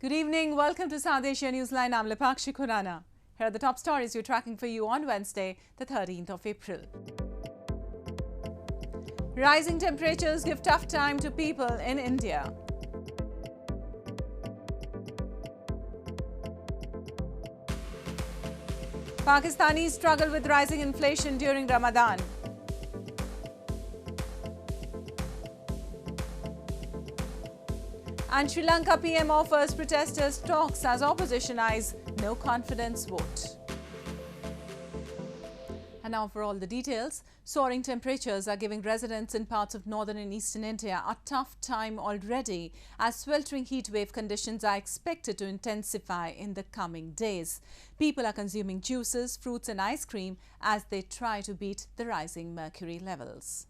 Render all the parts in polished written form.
Good evening. Welcome to South Asia Newsline. I'm Lipakshi Khurana. Here are the top stories we're tracking for you on Wednesday, the 13th of April. Rising temperatures give tough time to people in India. Pakistanis struggle with rising inflation during Ramadan. And Sri Lanka PM offers protesters talks as opposition eyes no confidence vote. And now for all the details. Soaring temperatures are giving residents in parts of northern and eastern India a tough time already, as sweltering heat wave conditions are expected to intensify in the coming days. People are consuming juices, fruits and ice cream as they try to beat the rising mercury levels.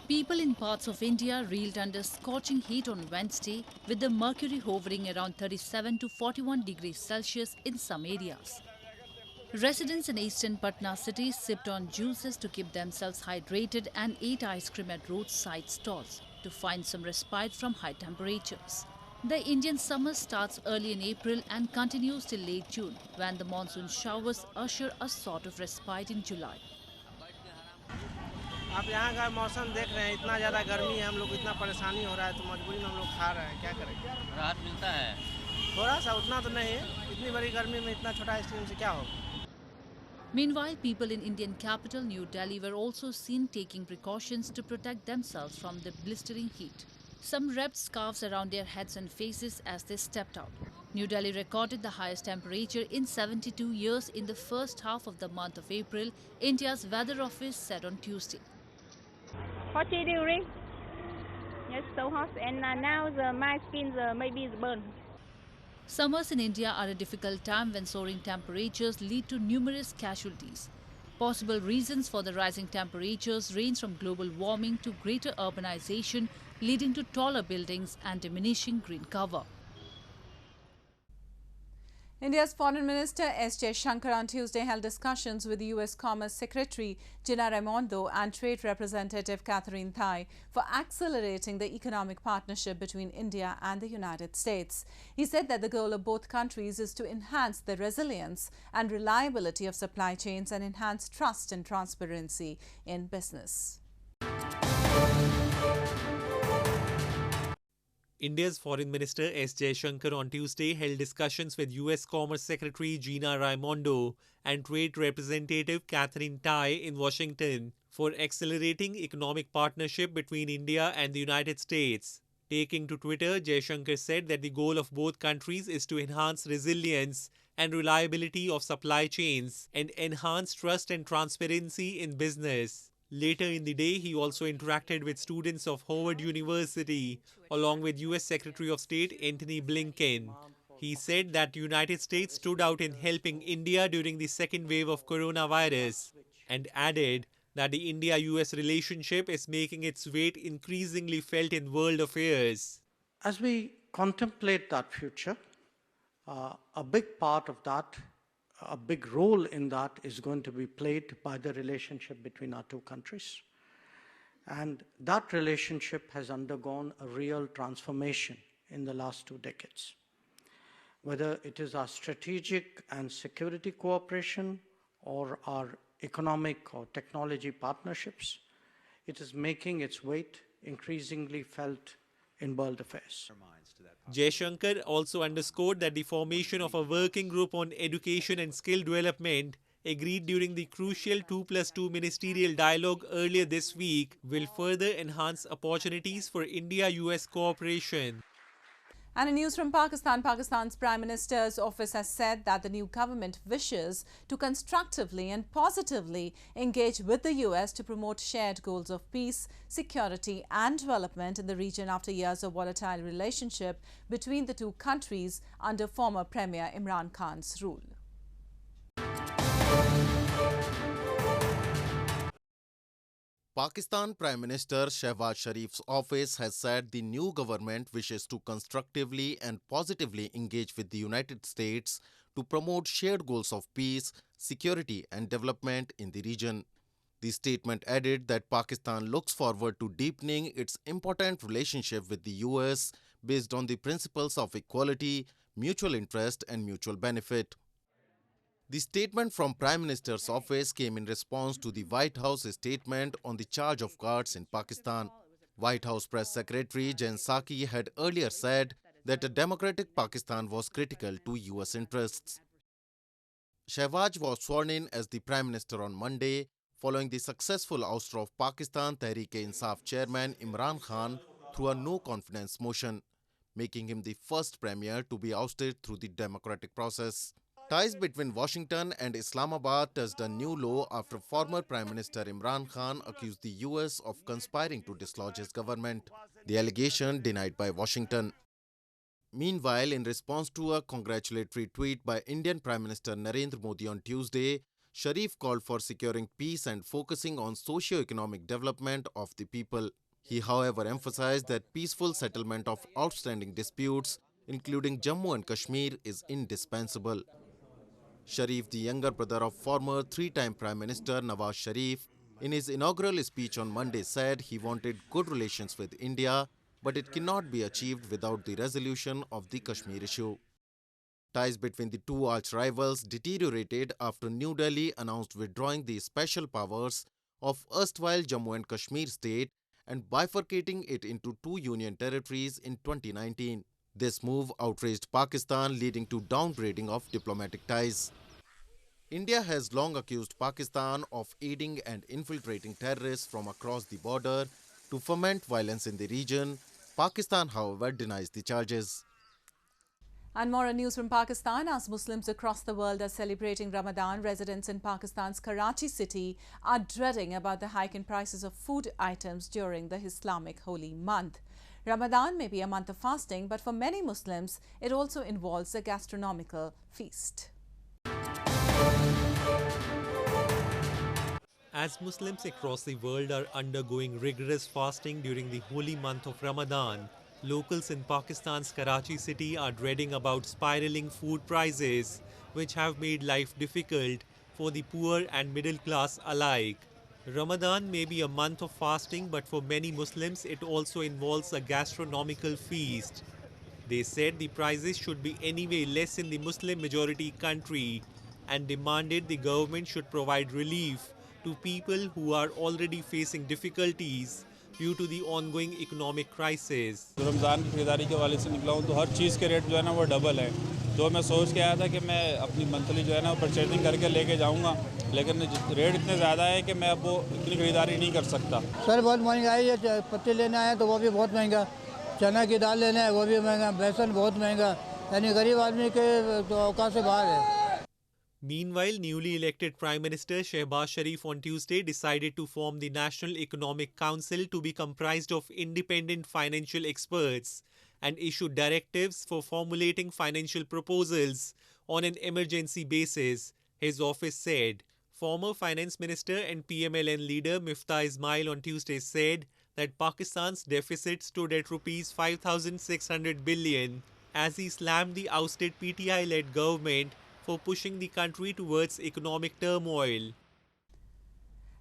People in parts of India reeled under scorching heat on Wednesday, with the mercury hovering around 37 to 41 degrees Celsius in some areas. Residents in eastern Patna city sipped on juices to keep themselves hydrated and ate ice cream at roadside stalls to find some respite from high temperatures. The Indian summer starts early in April and continues till late June, when the monsoon showers usher a sort of respite in July. आप यहाँ का मौसम देख रहे हैं, इतना ज़्यादा गर्मी है, हम लोग को इतना परेशानी हो रहा है, तो मजबूरी में हम लोग खा रहे हैं, क्या करें? राहत मिलता है थोड़ा सा, उतना तो नहीं है, इतनी बड़ी गर्मी में इतना छोटा आइसक्रीम से क्या होगा? Meanwhile, people in Indian capital New Delhi were also seen taking precautions to protect themselves from the blistering heat. Some wrapped scarves around their heads and faces as they stepped out. New Delhi recorded the highest temperature in 72 years in the first half of the month of April, India's weather office said on Tuesday. 40 degrees. It's so hot, and now my skin maybe is burned. Summers in India are a difficult time when soaring temperatures lead to numerous casualties. Possible reasons for the rising temperatures range from global warming to greater urbanization, leading to taller buildings and diminishing green cover. India's Foreign Minister S. Jaishankar on Tuesday held discussions with U.S. Commerce Secretary Gina Raimondo and Trade Representative Katherine for accelerating the economic partnership between India and the United States. He said that the goal of both countries is to enhance the resilience and reliability of supply chains and enhance trust and transparency in business. India's Foreign Minister S. Jaishankar on Tuesday held discussions with U.S. Commerce Secretary Gina Raimondo and Trade Representative Katherine in Washington for accelerating economic partnership between India and the United States. Taking to Twitter, Jaishankar said that the goal of both countries is to enhance resilience and reliability of supply chains and enhance trust and transparency in business. Later in the day, he also interacted with students of Howard University, along with U.S. Secretary of State Antony Blinken. He said that the United States stood out in helping India during the second wave of coronavirus, and added that the India-US relationship is making its weight increasingly felt in world affairs. As we contemplate that future, a big part of that, a big role in that is going to be played by the relationship between our two countries. And that relationship has undergone a real transformation in the last 2 decades. Whether it is our strategic and security cooperation or our economic or technology partnerships, it is making its weight increasingly felt in world affairs. Jaishankar also underscored that the formation of a working group on education and skill development agreed during the crucial 2+2 ministerial dialogue earlier this week will further enhance opportunities for India-US cooperation. And in news from Pakistan, Pakistan's Prime Minister's office has said that the new government wishes to constructively and positively engage with the US to promote shared goals of peace, security and development in the region after years of volatile relationship between the two countries under former Premier Imran Khan's rule. Pakistan Prime Minister Shehbaz Sharif's office has said the new government wishes to constructively and positively engage with the United States to promote shared goals of peace, security and development in the region. The statement added that Pakistan looks forward to deepening its important relationship with the US based on the principles of equality, mutual interest and mutual benefit. The statement from Prime Minister's office came in response to the White House statement on the charge of guards in Pakistan. White House Press Secretary Jaishankar had earlier said that a democratic Pakistan was critical to US interests. Shehbaz was sworn in as the Prime Minister on Monday, following the successful ouster of Pakistan Tehreek-e-Insaf chairman Imran Khan through a no-confidence motion, making him the first premier to be ousted through the democratic process. Ties between Washington and Islamabad touched a new low after former Prime Minister Imran Khan accused the US of conspiring to dislodge his government, the allegation denied by Washington. Meanwhile, in response to a congratulatory tweet by Indian Prime Minister Narendra Modi on Tuesday, Sharif called for securing peace and focusing on socio-economic development of the people. He, however, emphasized that peaceful settlement of outstanding disputes, including Jammu and Kashmir, is indispensable. Sharif, the younger brother of former three-time Prime Minister Nawaz Sharif, in his inaugural speech on Monday said he wanted good relations with India, but it cannot be achieved without the resolution of the Kashmir issue. Ties between the two arch-rivals deteriorated after New Delhi announced withdrawing the special powers of erstwhile Jammu and Kashmir state and bifurcating it into two union territories in 2019. This move outraged Pakistan, leading to downgrading of diplomatic ties. India has long accused Pakistan of aiding and infiltrating terrorists from across the border to foment violence in the region. Pakistan, however, denies the charges. And more news from Pakistan. As Muslims across the world are celebrating Ramadan, residents in Pakistan's Karachi city are dreading about the hike in prices of food items during the Islamic holy month. Ramadan may be a month of fasting, but for many Muslims, it also involves a gastronomical feast. As Muslims across the world are undergoing rigorous fasting during the holy month of Ramadan, locals in Pakistan's Karachi city are dreading about spiraling food prices, which have made life difficult for the poor and middle class alike. Ramadan may be a month of fasting, but for many Muslims, it also involves a gastronomical feast. They said the prices should be anyway less in the Muslim majority country and demanded the government should provide relief to people who are already facing difficulties due to the ongoing economic crisis. Ramzan की खरीदारी के वाले से निकला हूँ तो हर चीज़ के rate जो है ना वो डबल है। तो मैं सोच के आया था कि मैं अपनी मंथली जो है ना परचेजिंग करके लेके जाऊँगा, लेकिन रेट इतने ज़्यादा है कि मैं अब वो इतनी खरीदारी नहीं कर सकता। सर बहुत महंगाई है, पत्ते लेने आए तो वो भी बहुत महंगा, चना की दाल लेने आए वो भी महंगा, बेसन बहुत महंगा, यानी गरीब आदमी के तो औकात से बाहर है। Meanwhile, newly elected Prime Minister Shehbaz Sharif on Tuesday decided to form the National Economic Council to be comprised of independent financial experts and issue directives for formulating financial proposals on an emergency basis, his office said. Former Finance Minister and PMLN leader Miftah Ismail on Tuesday said that Pakistan's deficit stood at Rs 5,600 billion as he slammed the ousted PTI-led government for pushing the country towards economic turmoil.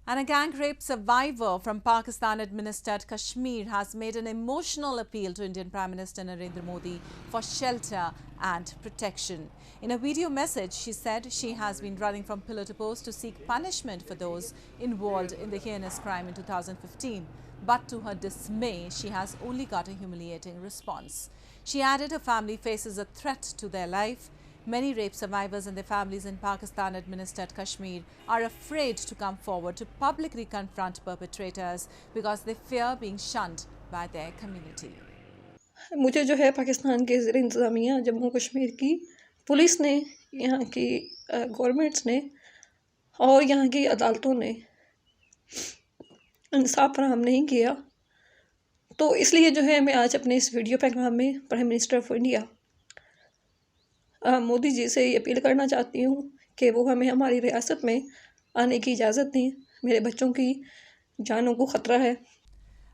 And a gang rape survivor from Pakistan-administered Kashmir has made an emotional appeal to Indian Prime Minister Narendra Modi for shelter and protection. In a video message, she said she has been running from pillar to post to seek punishment for those involved in the heinous crime in 2015. But to her dismay, she has only got a humiliating response. She added her family faces a threat to their life. Many rape survivors and their families in Pakistan-administered Kashmir are afraid to come forward to publicly confront perpetrators because they fear being shunned by their community. मुझे जो है पाकिस्तान के ज़ेर इंतज़ामिया जम्मू कश्मीर की police ने, यहाँ की governments ने और यहाँ की अदालतों ने इंसाफ फराहम नहीं किया, तो इसलिए जो है मैं आज अपने इस वीडियो पैगाम में prime minister of India Modi ji से ये अपील करना चाहती हूँ कि वो हमें हमारी रियासत में आने की इजाज़त दें। मेरे बच्चों की जानों को ख़तरा है।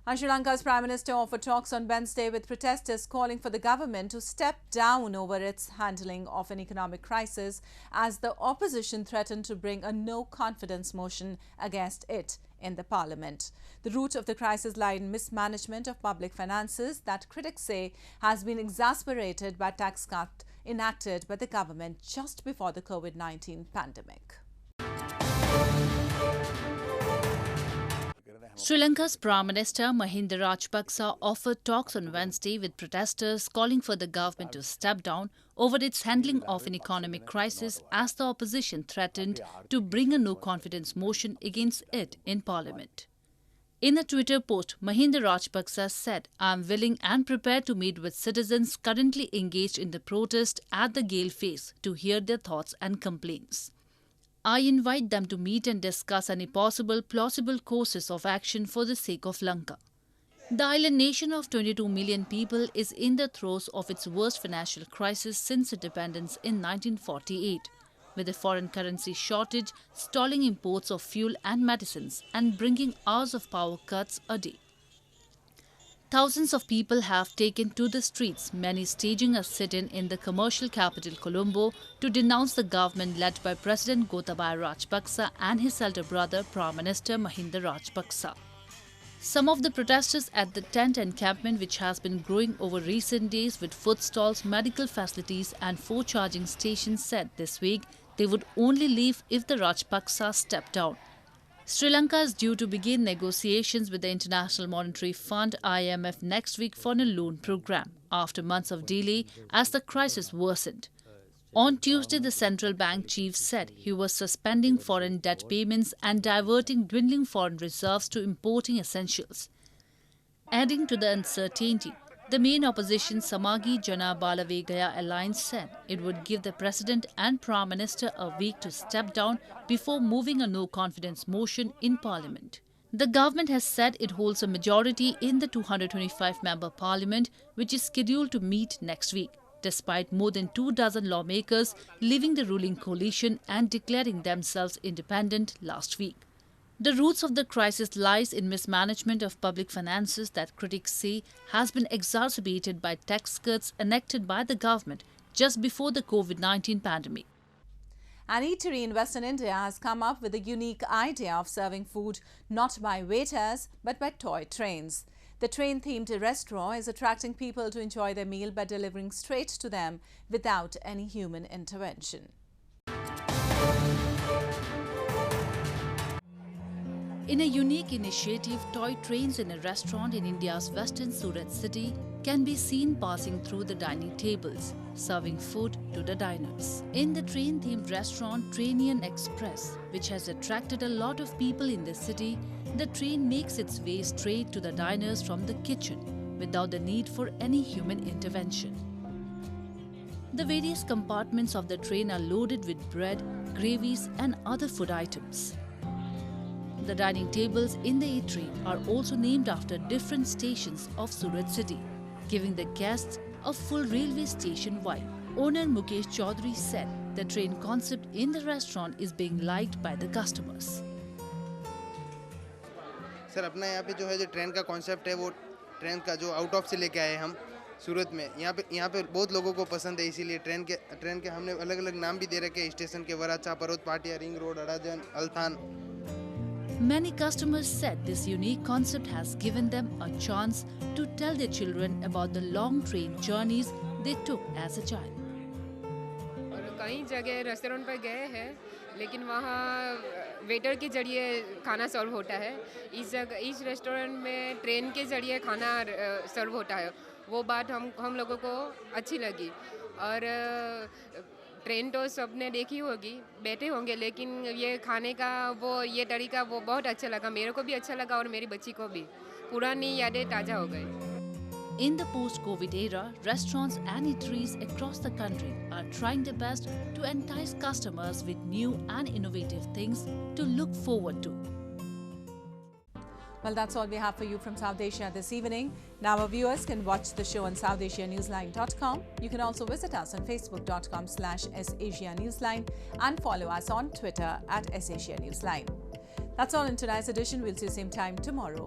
And Sri Lanka's Prime Minister offered talks on Wednesday with protesters calling for the government to step down over its handling of an economic crisis as the opposition threatened to bring a no-confidence motion against it in the parliament. The root of the crisis lies in mismanagement of public finances that critics say has been exacerbated by tax cuts enacted by the government just before the COVID-19 pandemic. Sri Lanka's Prime Minister Mahinda Rajapaksa offered talks on Wednesday with protesters calling for the government to step down over its handling of an economic crisis as the opposition threatened to bring a no-confidence motion against it in Parliament. In a Twitter post, Mahinda Rajapaksa said, "I am willing and prepared to meet with citizens currently engaged in the protest at the Gale Face to hear their thoughts and complaints. I invite them to meet and discuss any possible plausible courses of action for the sake of Lanka." The island nation of 22 million people is in the throes of its worst financial crisis since independence in 1948, with a foreign currency shortage stalling imports of fuel and medicines and bringing hours of power cuts a day. Thousands of people have taken to the streets, many staging a sit-in in the commercial capital Colombo to denounce the government led by President Gotabaya Rajapaksa and his elder brother Prime Minister Mahinda Rajapaksa. Some of the protesters at the tent encampment, which has been growing over recent days with food stalls, medical facilities and 4 charging stations, said this week they would only leave if the Rajapaksa stepped down. Sri Lanka is due to begin negotiations with the International Monetary Fund (IMF) next week for a loan program, after months of delay as the crisis worsened. On Tuesday, the central bank chief said he was suspending foreign debt payments and diverting dwindling foreign reserves to importing essentials. Adding to the uncertainty, the main opposition Samagi Jana Balavegaya alliance said it would give the president and prime minister a week to step down before moving a no-confidence motion in parliament. The government has said it holds a majority in the 225-member parliament, which is scheduled to meet next week, despite more than 24 lawmakers leaving the ruling coalition and declaring themselves independent last week. The roots of the crisis lies in mismanagement of public finances that critics say has been exacerbated by tax cuts enacted by the government just before the COVID-19 pandemic. An eatery in Western India has come up with a unique idea of serving food not by waiters but by toy trains. The train-themed restaurant is attracting people to enjoy their meal by delivering straight to them without any human intervention. In a unique initiative, toy trains in a restaurant in India's western Surat city can be seen passing through the dining tables, serving food to the diners. In the train-themed restaurant Trainian Express, which has attracted a lot of people in the city, the train makes its way straight to the diners from the kitchen without the need for any human intervention. The various compartments of the train are loaded with bread, gravies and other food items. The dining tables in the eatery are also named after different stations of Surat city, giving the guests a full railway station vibe. Owner Mukesh Chaudhary said the train concept in the restaurant is being liked by the customers. Sir अपना यहाँ पे जो है जो train का concept है वो train का जो आउट ऑफ से लेके आए हम सूरत में यहाँ पे बहुत लोगों को पसंद है, इसीलिए ट्रेन के हमने अलग अलग नाम भी दे रखे हैं स्टेशन के, Varachha, Parvat, Patia, ring road, Adajan, Althan. Many customers said this unique concept has given them a chance to tell their children about the long train journeys they took as a child. कई जगह रेस्टोरेंट पर गए हैं, लेकिन वहाँ वेटर के जरिए खाना सर्व होता है. इस रेस्टोरेंट में ट्रेन के जरिए खाना सर्व होता है. वो बात हम लोगों को अच्छी लगी. और ट्रेन तो सबने देखी होगी, बैठे होंगे, लेकिन ये खाने का ये तरीका बहुत अच्छा लगा. मेरे को भी अच्छा लगा और मेरी बच्ची को भी. पुरानी यादें ताज़ा हो गई. In the post-COVID era, restaurants and eateries across the country are trying their best to entice customers with new and innovative things to look forward to. Well, that's all we have for you from South Asia this evening. Now our viewers can watch the show on SouthAsiaNewsline.com. You can also visit us on Facebook.com/SAsiaNewsline and follow us on Twitter @SAsiaNewsline. That's all in tonight's edition. We'll see you same time tomorrow.